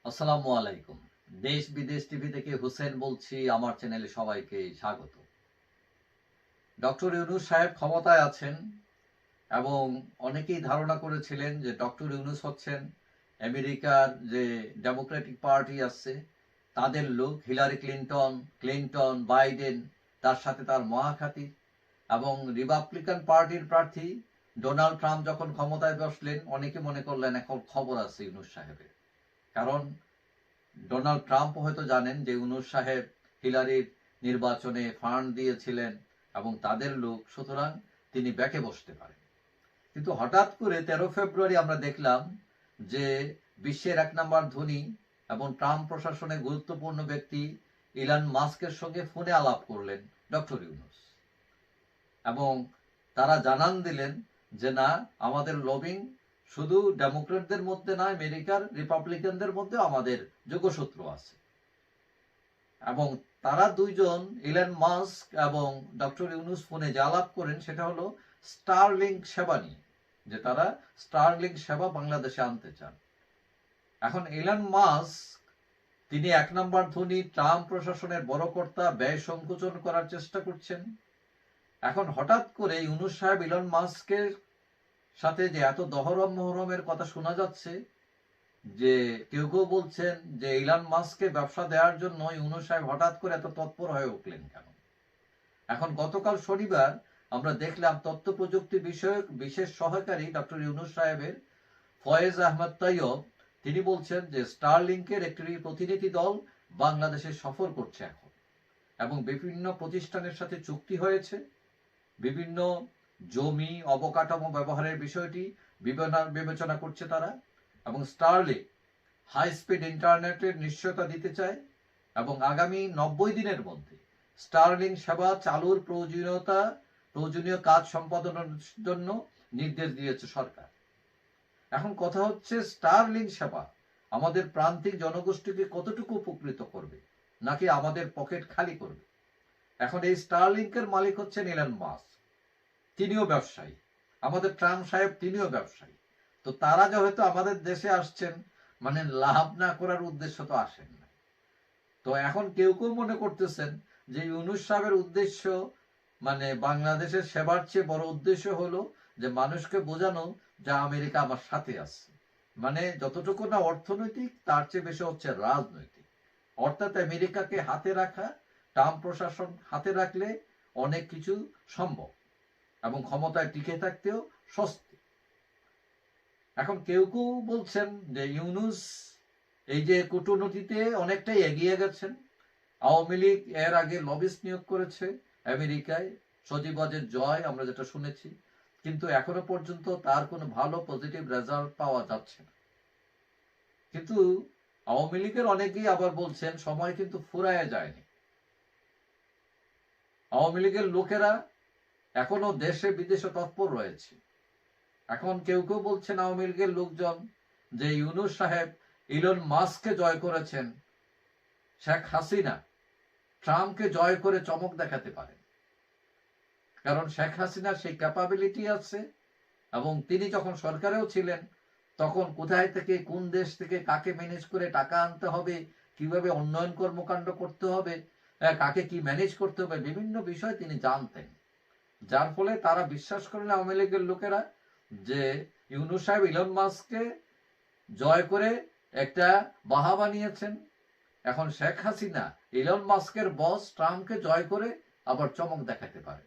আসসালামু আলাইকুম। দেশ বিদেশ টিভি থেকে হুসেন বলছি। আমার চ্যানেলে সবাইকে স্বাগত। ডক্টর ইউনূস সাহেব ক্ষমতায় আছেন এবং অনেকেই ধারণা করেছিলেন যে ডক্টর ইউনূস হচ্ছেন আমেরিকার যে ডেমোক্রেটিক পার্টি আছে তাদের লোক। হিলারি ক্লিন্টন, বাইডেন, তার সাথে তার মহাখাতির এবং রিপাবলিকান পার্টির প্রার্থী ডোনাল্ড ট্রাম্প যখন ক্ষমতায় বসলেন, অনেকে মনে করলেন এখন খবর আছে ইউনূস সাহেবের। কারণ ডোনাল্ড ট্রাম্প হয়তো জানেন যে ইউনূস সাহেব হিলারির নির্বাচনে ফান্ড দিয়েছিলেন এবং তাদের লোক, সুতরাং তিনি ব্যাকে বসতে পারেন। কিন্তু হঠাৎ করে 13 ফেব্রুয়ারি আমরা দেখলাম যে বিশ্বের 1 নম্বর ধনী এবং ট্রাম্প প্রশাসনের গুরুত্বপূর্ণ ব্যক্তি ইলন মাস্কের সঙ্গে ফোনে আলাপ করলেন ডক্টর ইউনূস, এবং তারা জানান দিলেন যে না, আমাদের লবিং শুধু ডেমোক্রেটদের মধ্যে নয়, আমেরিকার রিপাবলিকানদের মধ্যে আমাদের যোগসূত্র আছে। এবং তারা দুইজন, ইলন মাস্ক এবং ডক্টর ইউনূস, ফোনে যে আলাপ করেন সেটা হলো স্টারলিংক সেবা নিয়ে, যে তারা স্টারলিংক সেবা বাংলাদেশে আনতে চান। এখন ইলন মাস্ক তিনি 1 নম্বর ধনী, ট্রাম্প প্রশাসনের বড় কর্তা, ব্যয় সংকোচন করার চেষ্টা করছেন। এখন হঠাৎ করে ইউনূস সাহেব ইলন মাস্কের সাথে যে এত দহরম মহরমের কথা শোনা যাচ্ছে, যে কেউ কেউ বলছেন যে ইলন মাস্ককে ব্যবসা দেওয়ার জন্য ইউনূস সাহেব হঠাৎ করে এত তৎপর হয়ে উঠলেন কেন। এখন গতকাল শনিবার আমরা দেখলাম তথ্য প্রযুক্তি বিষয়ক বিশেষ সহকারী ডক্টর ইউনূস সাহেবের ফয়েজ আহমদ তৈয়ব, তিনি বলছেন যে স্টারলিংকের একটি প্রতিনিধি দল বাংলাদেশে সফর করছে এখন, এবং বিভিন্ন প্রতিষ্ঠানের সাথে চুক্তি হয়েছে। বিভিন্ন জমি অবকাঠামো ব্যবহারের বিষয়টি বিবেচনা করছে তারা, এবং স্টারলিংক হাই স্পিড ইন্টারনেটের নিশ্চয়তা দিতে চায় এবং আগামী 90 দিনের মধ্যে স্টারলিংক সেবা চালুর প্রয়োজনীয় কাজ সম্পাদনের জন্য নির্দেশ দিয়েছে সরকার। এখন কথা হচ্ছে, স্টারলিংক সেবা আমাদের প্রান্তিক জনগোষ্ঠীকে কতটুকু উপকৃত করবে, নাকি আমাদের পকেট খালি করবে। এখন এই স্টারলিংকের মালিক হচ্ছেন ইলন মাস্ক, তিনিও ব্যবসায়ী। আমাদের ট্রাম্প সাহেব তিনিও ব্যবসায়ী। তো তারা যে হয়তো আমাদের দেশে আসছেন মানে লাভ না করার উদ্দেশ্য তো আসেন না। তো এখন কেউ কেউ মনে করতেছেন যে ইউনূস সাহেবের উদ্দেশ্য মানে বাংলাদেশের সেবার চেয়ে বড় উদ্দেশ্য হলো যে মানুষকে বোঝানো যে আমেরিকা আমার সাথে আছে। মানে যতটুকু না অর্থনৈতিক, তার চেয়ে বেশি হচ্ছে রাজনৈতিক। অর্থাৎ আমেরিকাকে হাতে রাখা, ট্রাম্প প্রশাসন হাতে রাখলে অনেক কিছু সম্ভব এবং ক্ষমতায় টিকে থাকতেও স্বস্তি। এখন কেউ কেউ বলছেন যে ইউনূস এই যে কূটনীতিতে অনেকটাই এগিয়ে গেছেন। আওয়ামী লীগ এর আগে লবিস্ট নিয়োগ করেছে আমেরিকায়, সজীবদের জয় আমরা যেটা শুনেছি, কিন্তু এখনো পর্যন্ত তার কোনো ভালো পজিটিভ রেজাল্ট পাওয়া যাচ্ছে না। কিন্তু আওয়ামী লীগের অনেকেই আবার বলছেন সময় কিন্তু ফুরায় যায়নি। আওয়ামী লীগের লোকেরা এখনো দেশে বিদেশে তৎপর রয়েছে। এখন কেউ কেউ বলছেন আওয়ামী লীগের লোকজন যে ইউনূস সাহেব ইলন মাস্ককে জয় করেছেন, শেখ হাসিনা ট্রাম্পকে জয় করে চমক দেখাতে পারেন। কারণ শেখ হাসিনার সেই ক্যাপাবিলিটি আছে, এবং তিনি যখন সরকারেও ছিলেন তখন কোথায় থেকে কোন দেশ থেকে কাকে ম্যানেজ করে টাকা আনতে হবে, কিভাবে উন্নয়ন কর্মকাণ্ড করতে হবে, কাকে কি ম্যানেজ করতে হবে, বিভিন্ন বিষয় তিনি জানতেন। যার ফলে তারা বিশ্বাস করেন আওয়ামী লীগের লোকেরা যে ইউনূস সাহেব ইলন মাস্ককে জয় করে একটা বাহা বানিয়েছেন। এখন শেখ হাসিনা ইলন মাস্কের বস ট্রাম্পকে জয় করে আবার চমক দেখাতে পারে।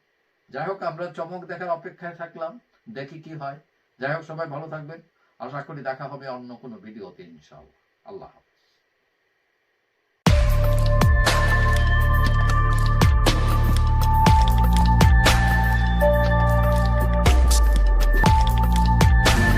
যাই হোক, আমরা চমক দেখার অপেক্ষায় থাকলাম, দেখি কি হয়। যাই হোক, সবাই ভালো থাকবেন। আশা করি দেখা হবে অন্য কোনো ভিডিওতে ইনশাআল্লাহ। আল্লাহ হাফেজ।